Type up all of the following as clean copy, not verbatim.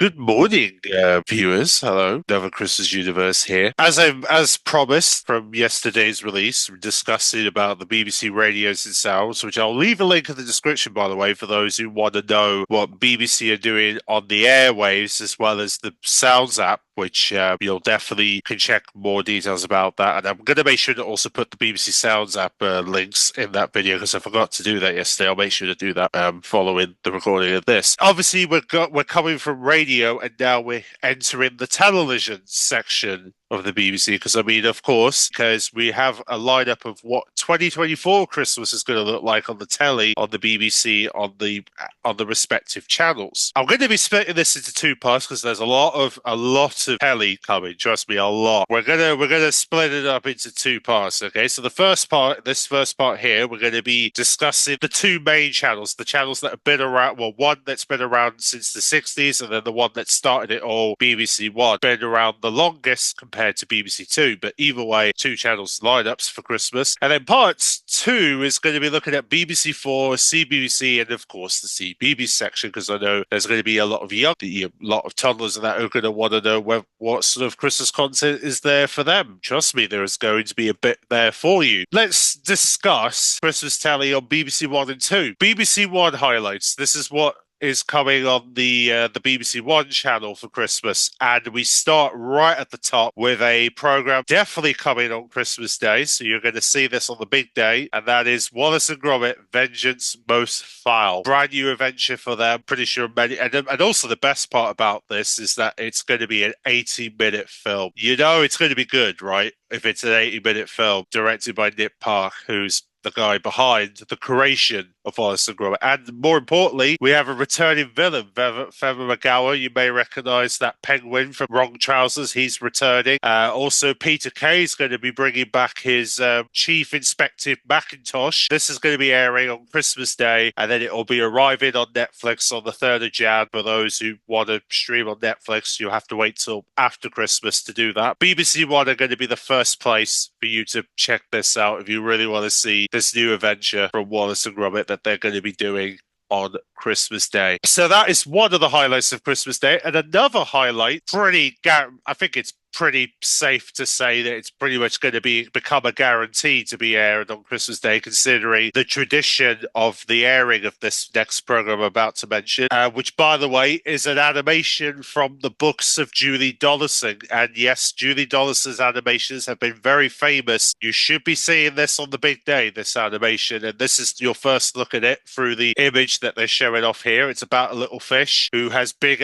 Good morning, viewers. Hello, Nova Chris's Universe here. As promised from yesterday's release, we're discussing about the BBC radios and sounds, which I'll leave a link in the description, by the way, for those who want to know what BBC are doing on the airwaves, as well as the Sounds app, which you'll definitely can check more details about that. And I'm going to make sure to also put the BBC Sounds app links in that video because I forgot to do that yesterday. I'll make sure to do that following the recording of this. Obviously, we're coming from radio and now we're entering the television section of the BBC because of course, because we have a lineup of what 2024 Christmas is going to look like on the telly, on the BBC, on the respective channels. I'm going to be splitting this into two parts because there's a lot of telly coming. Trust me, a lot. We're gonna split it up into two parts. Okay, so this first part here, we're going to be discussing the two main channels, the channels that have been around. Well, one that's been around since the 60s, and then the one that started it all, BBC One, been around the longest compared to BBC Two. But either way, two channels lineups for Christmas. And then part two is going to be looking at BBC Four, CBBC, and of course the CBeebies section, because I know there's going to be a lot of toddlers and that are going to want to know what sort of Christmas content is there for them. Trust me, there is going to be a bit there for you. Let's discuss Christmas telly on BBC One and Two. BBC One highlights. This is what is coming on the BBC One channel for Christmas, and we start right at the top with a program definitely coming on Christmas Day, so you're going to see this on the big day, and that is Wallace and Gromit: Vengeance Most Foul. Brand new adventure for them. Pretty sure many, and also the best part about this is that it's going to be an 80-minute film. You know it's going to be good, right? If it's an 80-minute film directed by Nick Park, who's the guy behind the creation of Wallace and Gromit. And more importantly, we have a returning villain, Fenrir McGower. You may recognize that penguin from Wrong Trousers. He's returning. Also, Peter Kay is going to be bringing back his Chief Inspector Macintosh. This is going to be airing on Christmas Day, and then it will be arriving on Netflix on the 3rd of Jan. For those who want to stream on Netflix, you'll have to wait till after Christmas to do that. BBC One are going to be the first place for you to check this out if you really want to see this new adventure from Wallace and Gromit that they're going to be doing on Christmas Day. So that is one of the highlights of Christmas Day. And another highlight, I think it's pretty safe to say that it's pretty much going to become a guarantee to be aired on Christmas Day, considering the tradition of the airing of this next program I'm about to mention, which, by the way, is an animation from the books of Julie Donaldson. And yes, Julie Donaldson's animations have been very famous. You should be seeing this on the big day, this animation, and this is your first look at it through the image that they're showing off here. It's about a little fish who has big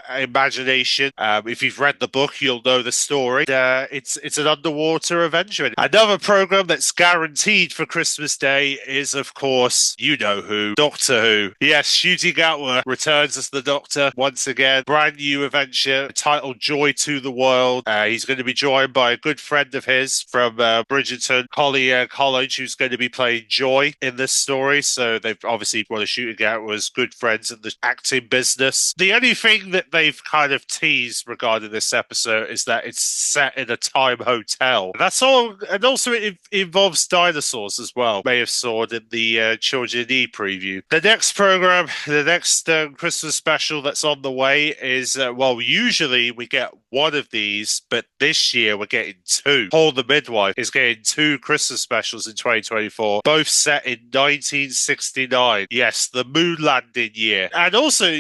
imagination. If you've read the book, you'll know the story. It's an underwater adventure. Another program that's guaranteed for Christmas Day is, of course, you know who, Doctor Who. Yes, Ncuti Gatwa returns as the Doctor once again. Brand new adventure titled Joy to the World. He's going to be joined by a good friend of his from Bridgerton, Holly College, who's going to be playing Joy in this story. So they've obviously want to shoot Gatwa as good friends in the acting business. The only thing that they've kind of teased regarding this episode is that it's set in a time hotel. That's all, and also it involves dinosaurs as well. May have saw it in the Children E preview. The next program, the next Christmas special that's on the way is, usually we get one of these, but this year we're getting two. Paul the Midwife is getting two Christmas specials in 2024, both set in 1969. Yes, the moon landing year. And also,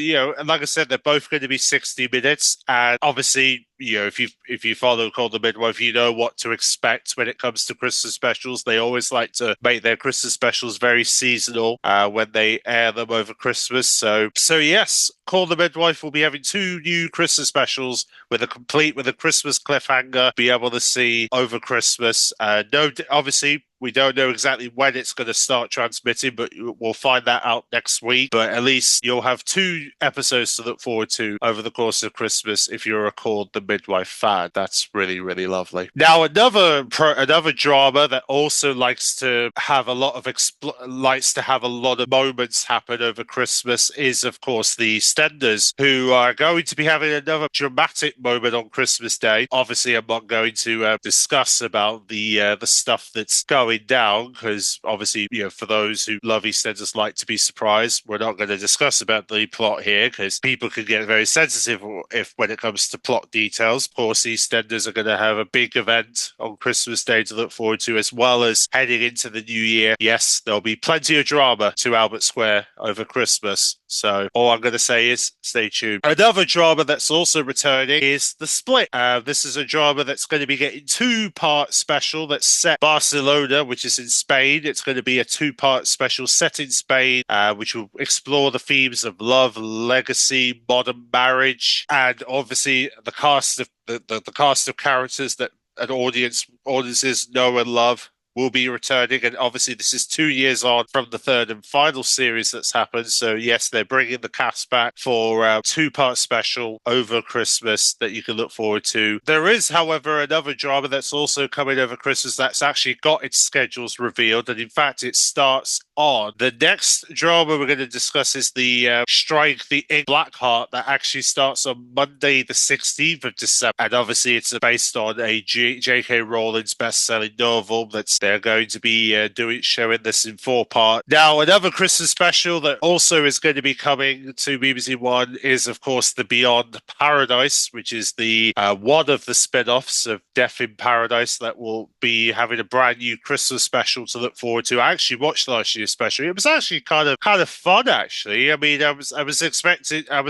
like I said, they're both going to be 60 minutes, and obviously, if you follow Call the Midwife, you know what to expect when it comes to Christmas specials. They always like to make their Christmas specials very seasonal when they air them over Christmas. So yes, Call the Midwife will be having two new Christmas specials with a Christmas cliffhanger. Be able to see over Christmas. Obviously, we don't know exactly when it's going to start transmitting, but we'll find that out next week. But at least you'll have two episodes to look forward to over the course of Christmas if you're a Call the Midwife fan. That's really, really lovely. Now, another drama that also likes to have a lot of moments happen over Christmas is, of course, the EastEnders, who are going to be having another dramatic moment on Christmas Day. Obviously, I'm not going to discuss about the stuff that's going going down, because obviously, for those who love EastEnders like to be surprised, we're not going to discuss about the plot here because people can get very sensitive if when it comes to plot details. Of course, EastEnders are going to have a big event on Christmas Day to look forward to, as well as heading into the new year. Yes, there'll be plenty of drama to Albert Square over Christmas. So all I'm going to say is stay tuned. Another drama that's also returning is The Split. This is a drama that's going to be getting two-part special that's set Barcelona, which is in Spain. It's going to be a two-part special set in Spain, which will explore the themes of love, legacy, modern marriage, and obviously the cast of the cast of characters that audiences know and love will be returning. And obviously this is 2 years on from the third and final series that's happened. So yes, they're bringing the cast back for a two-part special over Christmas that you can look forward to. There is, however, another drama that's also coming over Christmas that's actually got its schedules revealed. And in fact, it starts on the next drama we're going to discuss is the Strike the Ink Blackheart that actually starts on Monday the 16th of December. And obviously it's based on a J.K. Rowling's best-selling novel that's they're going to be showing this in 4 parts. Now, another Christmas special that also is going to be coming to BBC One is, of course, the Beyond Paradise, which is the one of the spin-offs of Death in Paradise that will be having a brand new Christmas special to look forward to. I actually watched last year's special. It was actually kind of fun, actually. I mean, I was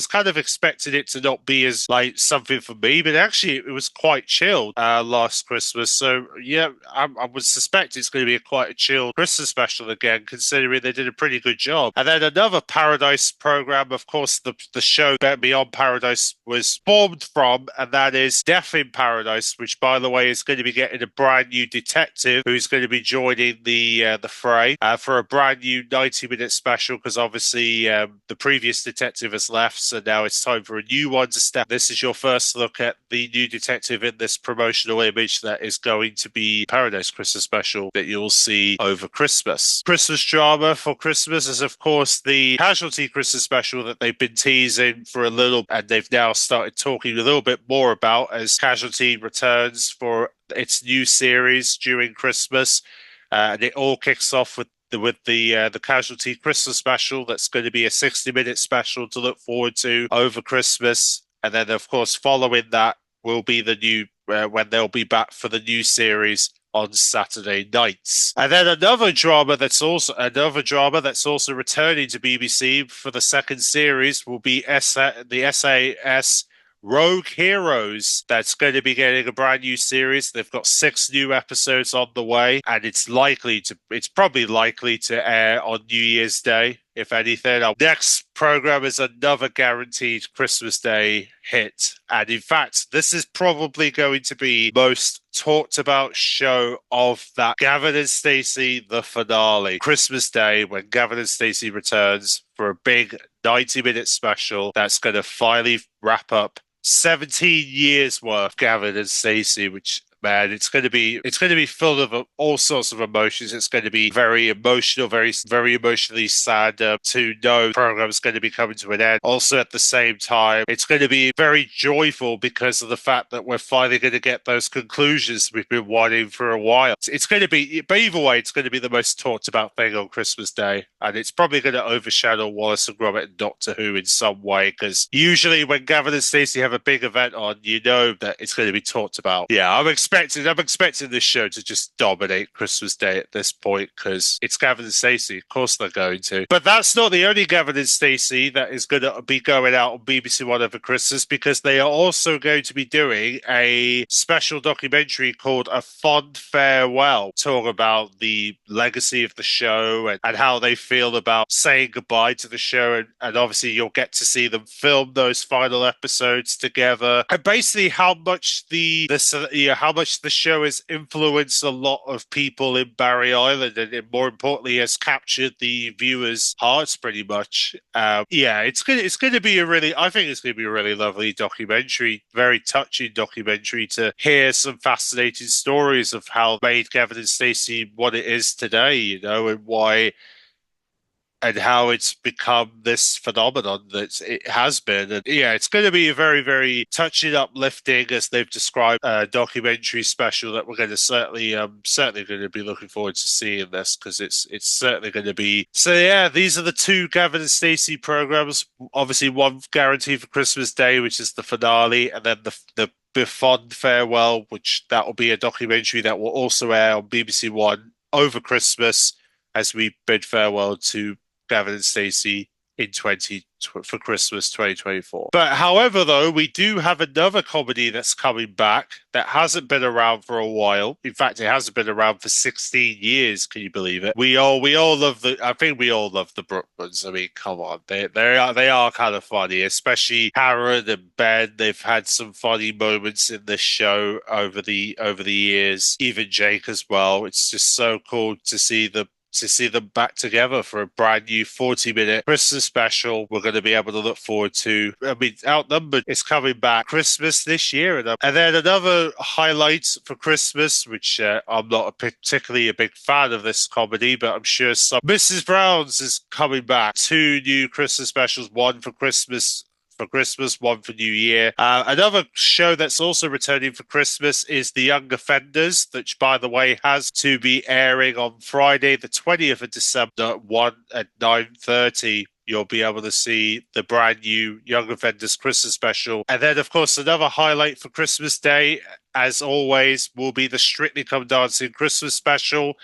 kind of expecting it to not be as like something for me, but actually it was quite chilled last Christmas. So yeah, I would suspect it's going to be quite a chill Christmas special again, considering they did a pretty good job. And then another Paradise program, of course, the show Beyond Paradise was formed from, and that is Death in Paradise, which, by the way, is going to be getting a brand new detective who's going to be joining the fray for a brand new 90-minute special, because obviously the previous detective has left, so now it's time for a new one to step. This is your first look at the new detective in this promotional image that is going to be Paradise Christmas special that you'll see over Christmas. Christmas drama for Christmas is, of course, the Casualty Christmas special that they've been teasing for a little, and they've now started talking a little bit more about as Casualty returns for its new series during Christmas. And it all kicks off with the Casualty Christmas special that's going to be a 60-minute special to look forward to over Christmas. And then, of course, following that will be the new when they'll be back for the new series on Saturday nights. And then another drama that's also returning to BBC for the second series will be the SAS Rogue Heroes. That's going to be getting a brand new series. They've got 6 new episodes on the way, and it's probably likely to air on New Year's Day, if anything. Our next program is another guaranteed Christmas Day hit. And in fact, this is probably going to be most talked about show of that Gavin and Stacey, the finale. Christmas Day, when Gavin and Stacey returns for a big 90-minute special that's going to finally wrap up 17 years worth Gavin and Stacey, which, man, it's going to be full of all sorts of emotions. It's going to be very emotional, very emotionally sad to know the program is going to be coming to an end. Also, at the same time, it's going to be very joyful because of the fact that we're finally going to get those conclusions we've been wanting for a while. It's going to be, but either way, it's going to be the most talked about thing on Christmas Day, and it's probably going to overshadow Wallace and Gromit and Doctor Who in some way, because usually when Gavin and Stacey have a big event on, you know that it's going to be talked about. Yeah, I'm expecting this show to just dominate Christmas Day at this point, because it's Gavin and Stacey. Of course they're going to. But that's not the only Gavin and Stacey that is going to be going out on BBC One over Christmas, because they are also going to be doing a special documentary called A Fond Farewell, talking about the legacy of the show and how they feel about saying goodbye to the show. And obviously you'll get to see them film those final episodes together, and basically how much the show has influenced a lot of people in Barry Island, and more importantly has captured the viewers' hearts pretty much. It's going to be I think it's going to be a really lovely documentary, very touching documentary to hear some fascinating stories of how made Gavin and Stacey what it is today, and why and how it's become this phenomenon that it has been. And yeah, it's going to be a very, very touching, uplifting, as they've described, documentary special that we're going to certainly going to be looking forward to seeing this, because it's certainly going to be. So yeah, these are the two Gavin and Stacey programs. Obviously, one guaranteed for Christmas Day, which is the finale, and then the fond farewell, which that will be a documentary that will also air on BBC One over Christmas as we bid farewell to Gavin and Stacey in for Christmas 2024. But however, though, we do have another comedy that's coming back that hasn't been around for a while. In fact, it hasn't been around for 16 years. Can you believe it? We all love the. I think we all love the Brookmans. I mean, come on, they are kind of funny, especially Karen and Ben. They've had some funny moments in this show over the years. Even Jake as well. It's just so cool to see them back together for a brand new 40-minute Christmas special we're going to be able to look forward to. I mean, Outnumbered is coming back Christmas this year. And then another highlight for Christmas, which I'm not particularly a big fan of this comedy, but I'm sure some Mrs. Brown's is coming back. Two new Christmas specials, one for Christmas, one for New Year. Another show that's also returning for Christmas is The Young Offenders, which, by the way, has to be airing on Friday, the 20th of December, 1 at 9:30. You'll be able to see the brand new Young Offenders Christmas special. And then, of course, another highlight for Christmas Day, as always, will be the Strictly Come Dancing Christmas special.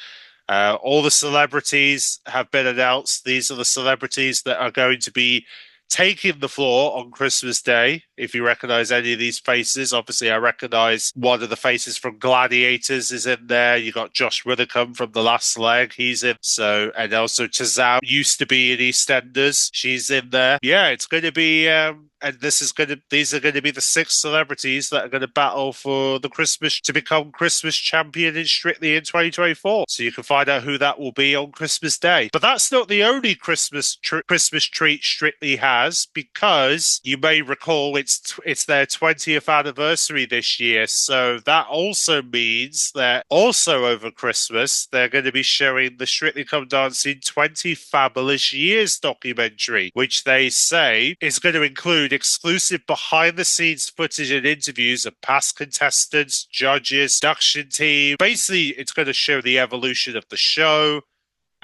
All the celebrities have been announced. These are the celebrities that are going to be taking the floor on Christmas Day. If you recognize any of these faces, obviously I recognize one of the faces from Gladiators is in there. You got Josh Widdicombe from The Last Leg, he's in. So, and also Tazam used to be in EastEnders, she's in there. Yeah, it's going to be and these are going to be the 6 celebrities that are going to battle for the Christmas to become Christmas champion in Strictly in 2024. So you can find out who that will be on Christmas Day. But that's not the only Christmas treat Strictly has, because you may recall it's their 20th anniversary this year. So that also means that also over Christmas they're going to be showing the Strictly Come Dancing 20 Fabulous Years documentary, which they say is going to include exclusive behind-the-scenes footage and interviews of past contestants, judges, production team. Basically, it's going to show the evolution of the show,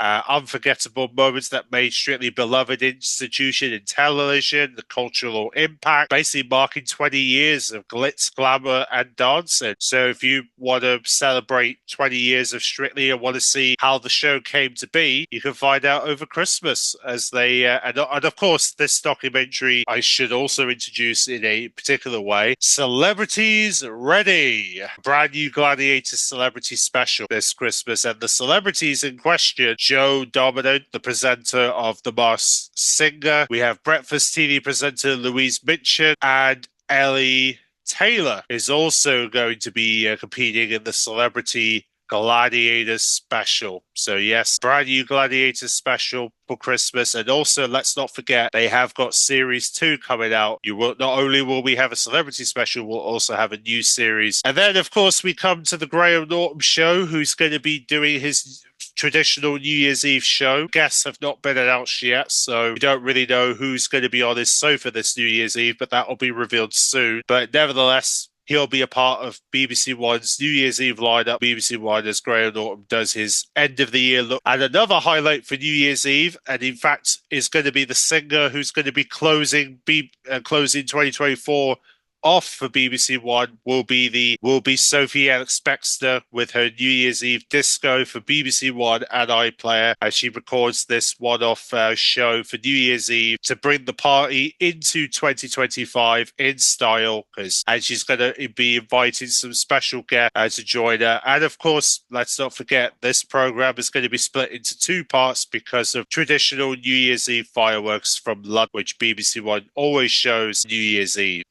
unforgettable moments that made Strictly beloved institution in television, the cultural impact, basically marking 20 years of glitz, glamour, and dancing. So if you want to celebrate 20 years of Strictly and want to see how the show came to be, you can find out over Christmas as they, and of course, this documentary I should also introduce in a particular way. Celebrities Ready, brand new Gladiator celebrity special this Christmas, and the celebrities in question: Joe Domino, the presenter of The Masked Singer. We have breakfast TV presenter Louise Minchin, and Ellie Taylor is also going to be competing in the Celebrity Gladiator special. So yes, brand new Gladiator special for Christmas. And also, let's not forget, they have got series 2 coming out. Not only will we have a celebrity special, we'll also have a new series. And then, of course, we come to the Graham Norton show, who's going to be doing his traditional New Year's Eve show. Guests have not been announced yet, so we don't really know who's going to be on his sofa this New Year's Eve, but that will be revealed soon. But nevertheless, he'll be a part of BBC One's New Year's Eve lineup. BBC One, as Graham Norton does his end of the year look. And another highlight for New Year's Eve, and in fact is going to be the singer who's going to be closing 2024 off for BBC One, will be Sophie Ellis-Bextor with her New Year's Eve disco for BBC One and iPlayer, as she records this one-off show for New Year's Eve to bring the party into 2025 in style. And she's going to be inviting some special guests to join her. And of course, let's not forget, this program is going to be split into 2 parts because of traditional New Year's Eve fireworks from London, which BBC One always shows New Year's Eve.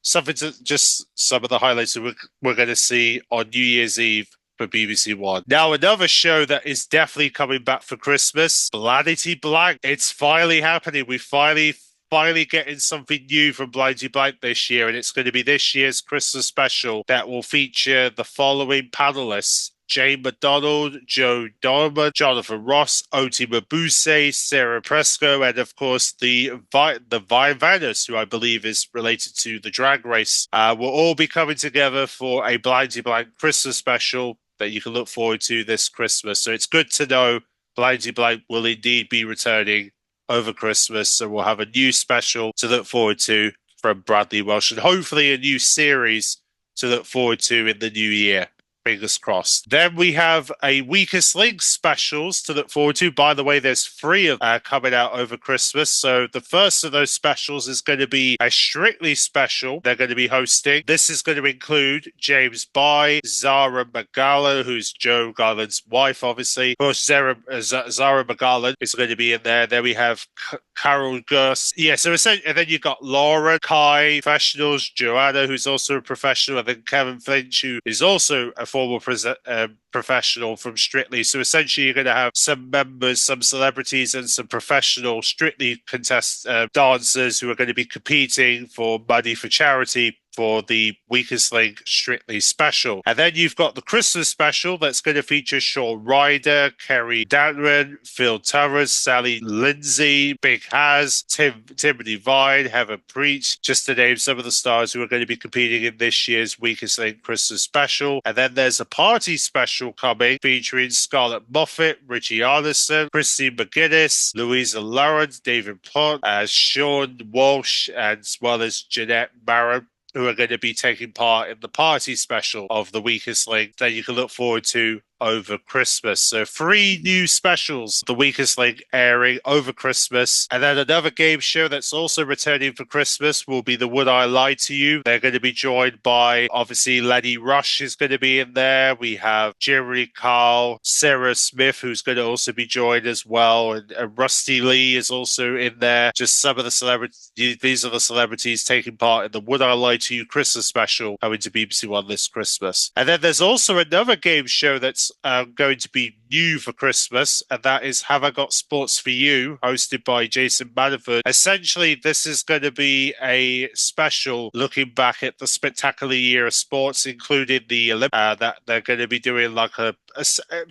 Just some of the highlights that we're going to see on New Year's Eve for BBC One. Now, another show that is definitely coming back for Christmas, Bladity Blank. It's finally happening. We finally getting something new from Bladity Blank this year, and it's going to be this year's Christmas special that will feature the following panelists: Jane McDonald, Joe Dorman, Jonathan Ross, Oti Mabuse, Sarah Presco, and of course the Vivanus, who I believe is related to the Drag Race, will all be coming together for a Blindy Blank Christmas special that you can look forward to this Christmas. So it's good to know Blindy Blank will indeed be returning over Christmas. So we'll have a new special to look forward to from Bradley Welsh, and hopefully a new series to look forward to in the new year. Fingers crossed. Then we have a Weakest Link specials to look forward to. By the way, there's 3 of coming out over Christmas. So the first of those specials is going to be a Strictly special they're going to be hosting. This is going to include James Bai, Zara Magala, who's Joe Garland's wife, obviously. Of course, Zara Magala is going to be in there. Then we have Carol Gus. Yeah, so essentially, and then you've got Laura, Kai, professionals, Joanna, who's also a professional, and then Kevin Finch, who is also a former professional from Strictly. So essentially, you're going to have some members, some celebrities, and some professional Strictly dancers who are going to be competing for money for charity for the Weakest Link Strictly special. And then you've got the Christmas special that's going to feature Shawn Ryder, Kerry Danran, Phil Torres, Sally Lindsay, Big Haz, Timothy Vine, Heather Preach, just to name some of the stars who are going to be competing in this year's Weakest Link Christmas special. And then there's a party special coming featuring Scarlett Moffat, Richie Arneson, Christine McGuinness, Louisa Lawrence, David Pont, Sean Walsh, as well as Jeanette Barron, who are going to be taking part in the party special of the Weakest Link that you can look forward to over Christmas. So 3 new specials, the Weakest Link airing over Christmas. And then another game show that's also returning for Christmas will be the Would I Lie to You? They're going to be joined by, obviously, Lenny Rush is going to be in there. We have Jeremy Carl, Sarah Smith, who's going to also be joined as well. And Rusty Lee is also in there. Just some of the celebrities. These are the celebrities taking part in the Would I Lie to You Christmas special coming to BBC One this Christmas. And then there's also another game show that's going to be new for Christmas, and that is Have I Got Sports for You, hosted by Jason Manafort. Essentially, this is going to be a special looking back at the spectacular year of sports, including the Olympics, that they're going to be doing like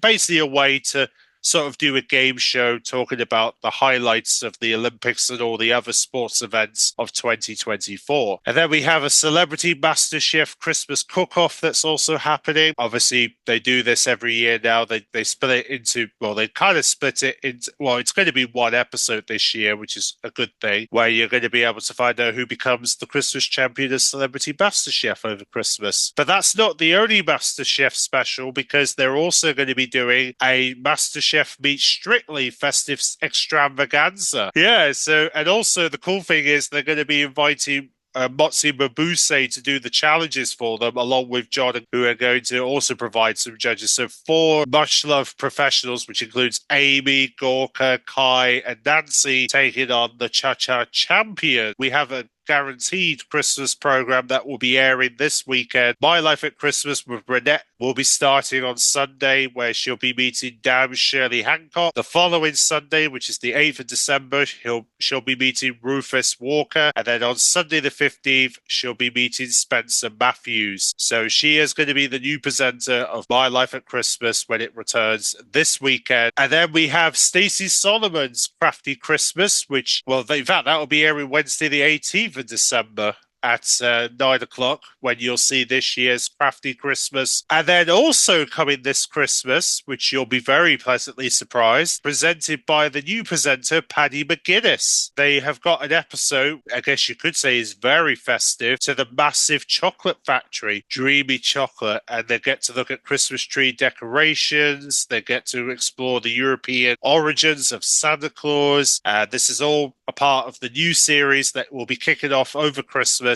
basically a way to sort of do a game show talking about the highlights of the Olympics and all the other sports events of 2024. And then we have a Celebrity MasterChef Christmas cook-off that's also happening. Obviously, they do this every year now. They split it into, well, they kind of split it into, well, it's going to be 1 episode this year, which is a good thing, where you're going to be able to find out who becomes the Christmas champion of Celebrity MasterChef over Christmas. But that's not the only MasterChef special, because they're also going to be doing a MasterChef meets Strictly festive extravaganza. Yeah, so, and also the cool thing is they're going to be inviting Motsi Mabuse to do the challenges for them, along with John, who are going to also provide some judges. So 4 much-loved professionals, which includes Amy, Gorka, Kai, and Nancy, taking on the Cha-Cha Champion. We have a guaranteed Christmas program that will be airing this weekend. My Life at Christmas with Brunette will be starting on Sunday, where she'll be meeting Dame Shirley Hancock. The following Sunday, which is the 8th of December, she'll be meeting Rufus Walker. And then on Sunday the 15th, she'll be meeting Spencer Matthews. So she is going to be the new presenter of My Life at Christmas when it returns this weekend. And then we have Stacey Solomon's Crafty Christmas, which, well, in fact, that will be airing Wednesday the 18th of December at 9 o'clock, when you'll see this year's Crafty Christmas. And then also coming this Christmas, which you'll be very pleasantly surprised, presented by the new presenter, Paddy McGuinness. They have got an episode, I guess you could say is very festive, to the Massive Chocolate Factory, Dreamy Chocolate, and they get to look at Christmas tree decorations, they get to explore the European origins of Santa Claus. This is all a part of the new series that will be kicking off over Christmas.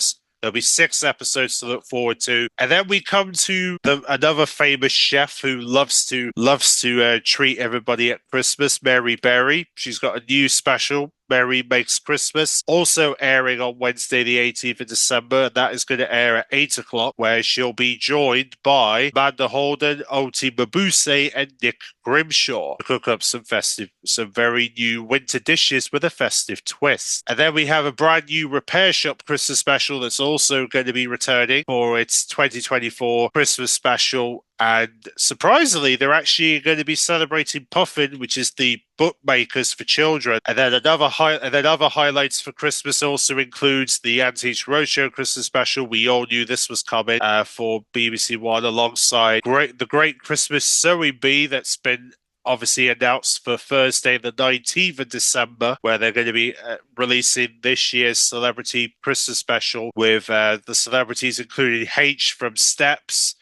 There'll be 6 episodes to look forward to. And then we come to another famous chef who loves to treat everybody at Christmas, Mary Berry. She's got a new special, Mary Makes Christmas, also airing on Wednesday the 18th of December, and that is going to air at 8 o'clock, where she'll be joined by Amanda Holden, Oti Mabuse, and Nick Grimshaw to cook up some very new winter dishes with a festive twist. And then we have a brand new Repair Shop Christmas special that's also going to be returning for its 2024 Christmas special. And surprisingly, they're actually going to be celebrating Puffin, which is the bookmakers for children. And then other highlights for Christmas also includes the Antiques Roadshow Christmas special. We all knew this was coming for BBC One, alongside the Great Christmas Sewing Bee that's been obviously announced for Thursday, the 19th of December, where they're going to be releasing this year's Celebrity Christmas special with the celebrities including H from Steps,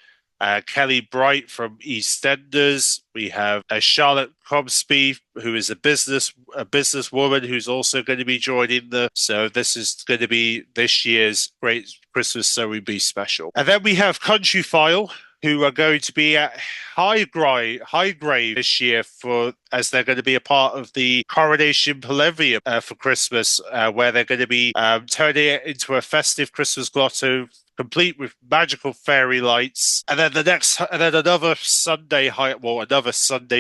Kelly Bright from EastEnders. We have Charlotte Crosby, who is a businesswoman who's also going to be joining So this is going to be this year's Great Christmas Sewing Bee special. And then we have Countryfile, who are going to be at Highgrave this year as they're going to be a part of the Coronation Palladium for Christmas, where they're going to be turning it into a festive Christmas grotto, complete with magical fairy lights. And then another Sunday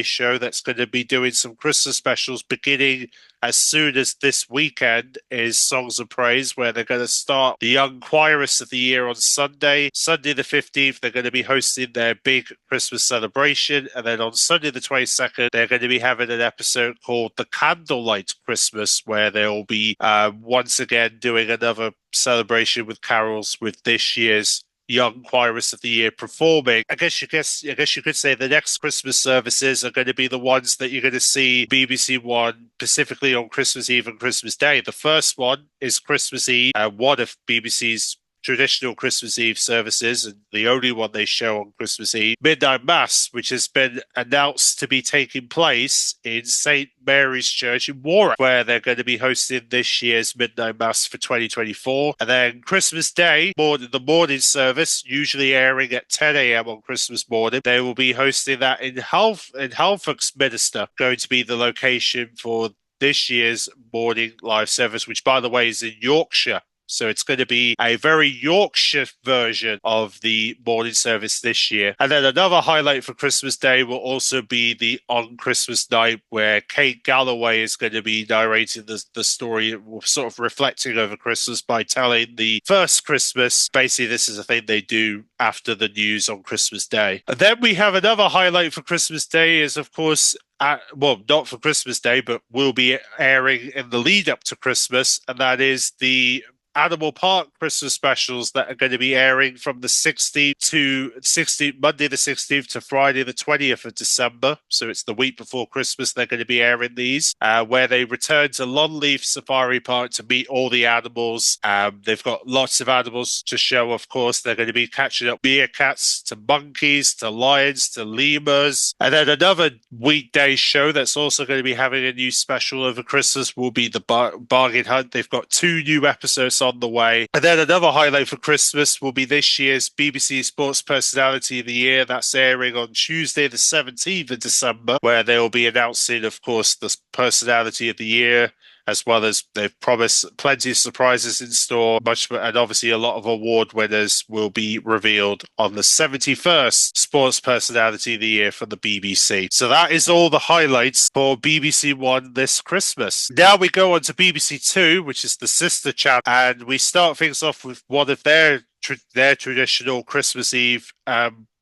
show that's going to be doing some Christmas specials beginning as soon as this weekend is Songs of Praise, where they're going to start the Young Choirists of the Year on Sunday. Sunday the 15th, they're going to be hosting their big Christmas celebration. And then on Sunday the 22nd, they're going to be having an episode called The Candlelight Christmas, where they'll be once again doing another celebration with carols with this year's Young Choirists of the Year performing. I guess you could say the next Christmas services are going to be the ones that you're going to see BBC One specifically on Christmas Eve and Christmas Day. The first one is Christmas Eve, one of BBC's traditional Christmas Eve services, and the only one they show on Christmas Eve, Midnight Mass, which has been announced to be taking place in St. Mary's Church in Warwick, where they're going to be hosting this year's Midnight Mass for 2024. And then Christmas Day, the morning service, usually airing at 10 a.m. on Christmas morning, they will be hosting that in Halfordsminster, going to be the location for this year's morning live service, which, by the way, is in Yorkshire. So it's going to be a very Yorkshire version of the morning service this year. And then another highlight for Christmas Day will also be the On Christmas Night, where Kate Galloway is going to be narrating the story, sort of reflecting over Christmas by telling the first Christmas. Basically, this is a thing they do after the news on Christmas Day. And then we have another highlight for Christmas Day is, of course, not for Christmas Day, but will be airing in the lead up to Christmas, and that is the Animal Park Christmas specials that are going to be airing from the 16th Monday the 16th to Friday the 20th of December. So it's the week before Christmas they're going to be airing these, where they return to Longleaf Safari Park to meet all the animals. They've got lots of animals to show, of course. They're going to be catching up meerkats to monkeys to lions to lemurs. And then another weekday show that's also going to be having a new special over Christmas will be the Bargain Hunt. They've got 2 new episodes on the way. And then another highlight for Christmas will be this year's BBC Sports Personality of the Year. That's airing on Tuesday the 17th of December, where they will be announcing, of course, the Personality of the Year, as well as they've promised plenty of surprises in store, and obviously a lot of award winners will be revealed on the 71st Sports Personality of the Year for the BBC. So that is all the highlights for BBC One this Christmas. Now we go on to BBC Two, which is the sister channel, and we start things off with one of their traditional Christmas Eve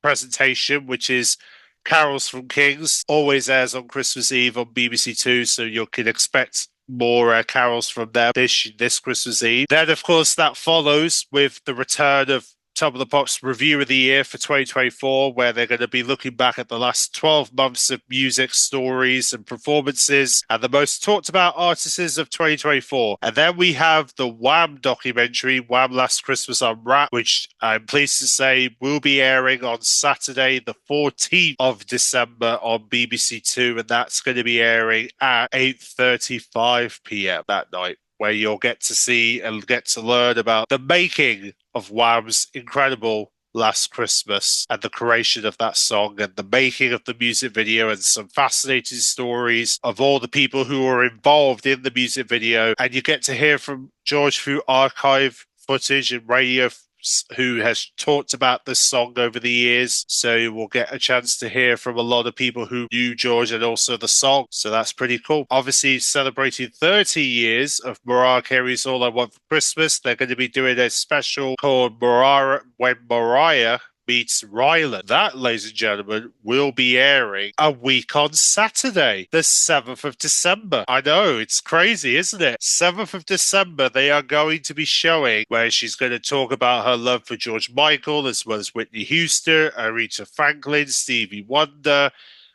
presentation, which is Carols from Kings. Always airs on Christmas Eve on BBC Two, so you can expect more carols from them this Christmas Eve. Then, of course, that follows with the return of Top of the Pops Review of the Year for 2024, where they're going to be looking back at the last 12 months of music, stories, and performances, and the most talked about artists of 2024. And then we have the Wham documentary, Wham Last Christmas Unwrapped, which I'm pleased to say will be airing on Saturday, the 14th of December on BBC Two, and that's going to be airing at 8:35 p.m. that night, where you'll get to see and get to learn about the making of Wham's incredible Last Christmas and the creation of that song and the making of the music video, and some fascinating stories of all the people who were involved in the music video. And you get to hear from George through archive footage and radio who has talked about this song over the years. So you will get a chance to hear from a lot of people who knew George and also the song. So that's pretty cool. Obviously, celebrating 30 years of Mariah Carey's All I Want for Christmas, they're going to be doing a special called Mariah Meets Ryland. That, ladies and gentlemen, will be airing a week on Saturday, the 7th of December. I know, it's crazy, isn't it? 7th of December, they are going to be showing where she's going to talk about her love for George Michael, as well as Whitney Houston, Aretha Franklin, Stevie Wonder,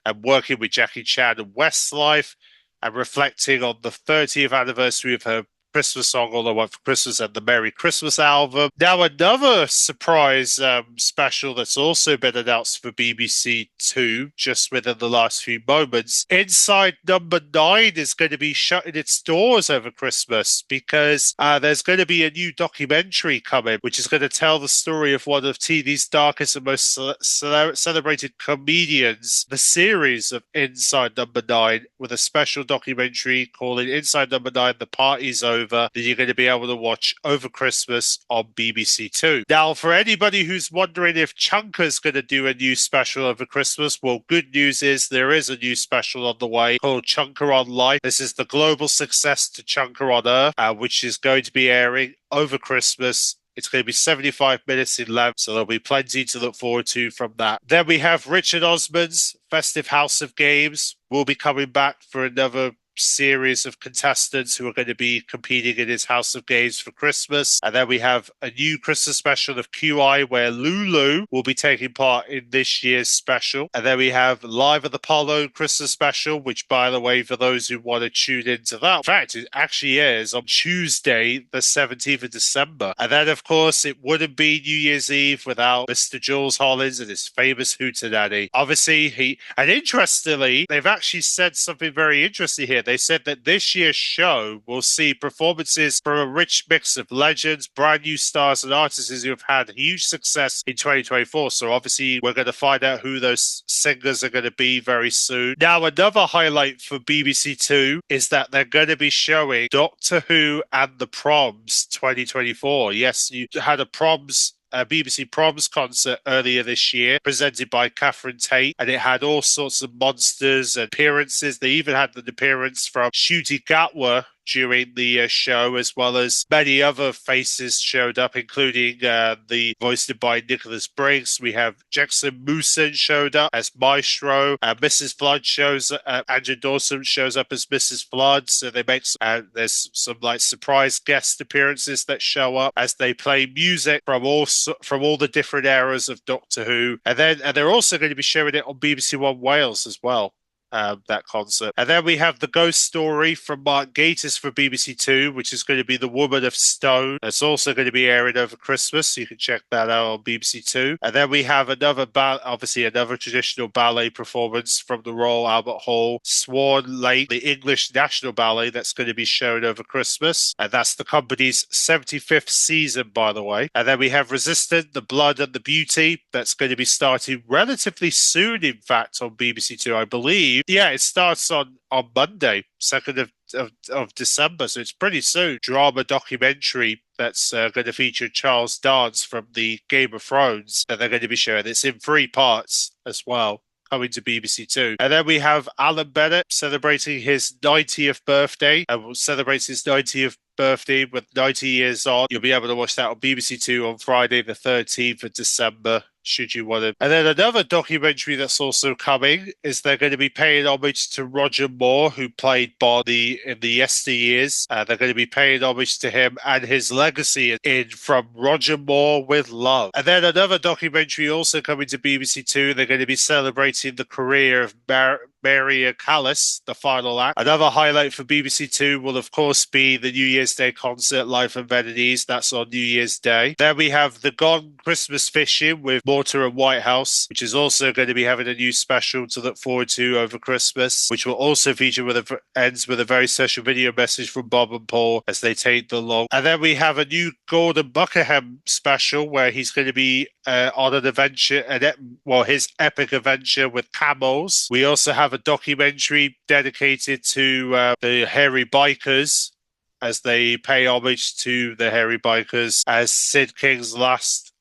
and working with Jackie Chan and Westlife, and reflecting on the 30th anniversary of her Christmas song, All I Want for Christmas, and the Merry Christmas album. Now, another surprise special that's also been announced for BBC Two just within the last few moments. Inside Number 9 is going to be shutting its doors over Christmas because there's going to be a new documentary coming, which is going to tell the story of one of TV's darkest and most celebrated comedians. The series of Inside Number 9 with a special documentary called Inside Number 9, The Party's Over, that you're going to be able to watch over Christmas on BBC Two. Now, for anybody who's wondering if Chunker's going to do a new special over Christmas, well, good news is there is a new special on the way called Chunker on Life. This is the global success to Chunker on Earth, which is going to be airing over Christmas. It's going to be 75 minutes in length, so there'll be plenty to look forward to from that. Then we have Richard Osman's Festive House of Games. We'll be coming back for another series of contestants who are going to be competing in his House of Games for Christmas. And then we have a new Christmas special of QI where Lulu will be taking part in this year's special. And then we have Live at the Apollo Christmas special, which, by the way, for those who want to tune into that, in fact, it actually airs on Tuesday, the 17th of December. And then, of course, it wouldn't be New Year's Eve without Mr. Jules Hollins and his famous Hootenanny. Obviously, and interestingly, they've actually said something very interesting here. They said that this year's show will see performances from a rich mix of legends, brand new stars, and artists who have had huge success in 2024. So obviously, we're going to find out who those singers are going to be very soon. Now, another highlight for BBC Two is that they're going to be showing Doctor Who and the Proms 2024. Yes, you had a BBC Proms concert earlier this year, presented by Catherine Tate, and it had all sorts of monsters and appearances. They even had an appearance from Ncuti Gatwa during the show, as well as many other faces showed up, including the voiced by Nicholas Briggs. We have Jackson Mooson showed up as Maestro. Mrs. Flood Andrew Dawson shows up as Mrs. Flood. So they make there's some like surprise guest appearances that show up as they play music from all the different eras of Doctor Who, and they're also going to be showing it on BBC One Wales as well. That concert. And then we have The Ghost Story from Mark Gatiss for BBC Two, which is going to be The Woman of Stone. That's also going to be airing over Christmas, so you can check that out on BBC Two. And then we have another traditional ballet performance from the Royal Albert Hall, Swan Lake, the English National Ballet, that's going to be shown over Christmas. And that's the company's 75th season, by the way. And then we have Resistant, The Blood and the Beauty, that's going to be starting relatively soon, in fact, on BBC Two, I believe. Yeah, it starts on Monday, 2nd of December, so it's pretty soon. Drama documentary that's going to feature Charles Dance from the Game of Thrones that they're going to be showing. It's in 3 parts as well, coming to BBC Two. And then we have Alan Bennett celebrating his 90th birthday, and will celebrate his 90th birthday with 90 years on. You'll be able to watch that on BBC Two on Friday the 13th of December, should you want to. And then another documentary that's also coming is they're going to be paying homage to Roger Moore, who played Bond in the yesteryears. They're going to be paying homage to him and his legacy in From Roger Moore with Love. And then another documentary also coming to BBC Two. They're going to be celebrating the career of Maria Callas, the final act. Another highlight for BBC Two will, of course, be the New Year's Day concert, Life and Vanities. That's on New Year's Day. Then we have The Gone Christmas Fishing with Mortar and Whitehouse, which is also going to be having a new special to look forward to over Christmas, which will also feature ends with a very special video message from Bob and Paul as they take the long. And then we have a new Gordon Buckingham special where he's going to be on an adventure, his epic adventure with camels. We also have a documentary dedicated to the Hairy Bikers, as they pay homage to the Hairy Bikers as Sid King's last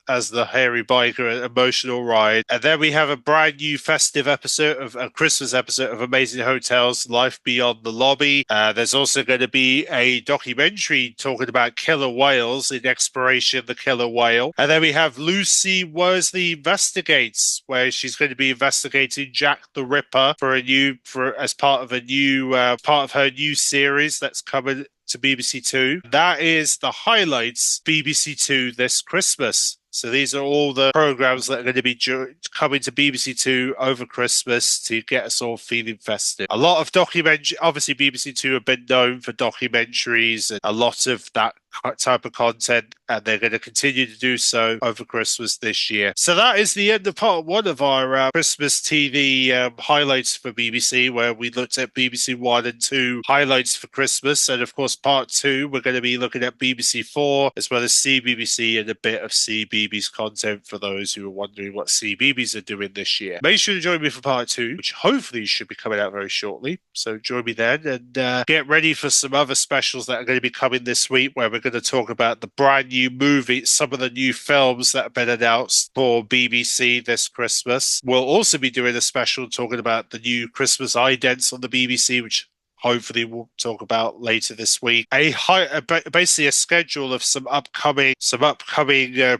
as the hairy biker emotional ride. And then we have a brand new festive episode of a Christmas episode of Amazing Hotels, Life Beyond the Lobby. There's also going to be a documentary talking about killer whales in Exploration the Killer Whale. And then we have Lucy Worsley Investigates, where she's going to be investigating Jack the Ripper as part of her new series that's coming to BBC Two. That is the highlights BBC Two this Christmas. So these are all the programs that are going to be coming to BBC Two over Christmas to get us all feeling festive. A lot of obviously BBC Two have been known for documentaries and a lot of that type of content, and they're going to continue to do so over Christmas this year. So that is the end of part one of our Christmas TV highlights for BBC, where we looked at BBC One and Two highlights for Christmas. And of course, part two, we're going to be looking at BBC Four as well as CBBC and a bit of CBeebies content for those who are wondering what CBeebies are doing this year. Make sure to join me for part two, which hopefully should be coming out very shortly. So join me then, and get ready for some other specials that are going to be coming this week, where we're going to talk about the brand new movie, some of the new films that have been announced for BBC this Christmas. We'll also be doing a special talking about the new Christmas idents on the BBC, which hopefully we'll talk about later this week. Basically a schedule of some upcoming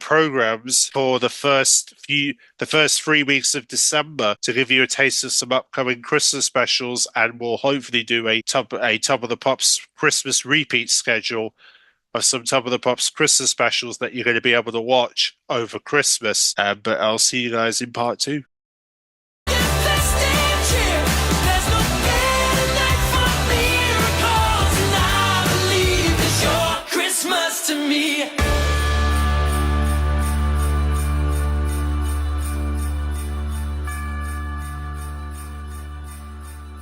programs for the first 3 weeks of December to give you a taste of some upcoming Christmas specials, and we'll hopefully do a Top of the Pops Christmas repeat schedule of some Top of the Pops Christmas specials that you're going to be able to watch over Christmas. But I'll see you guys in part two.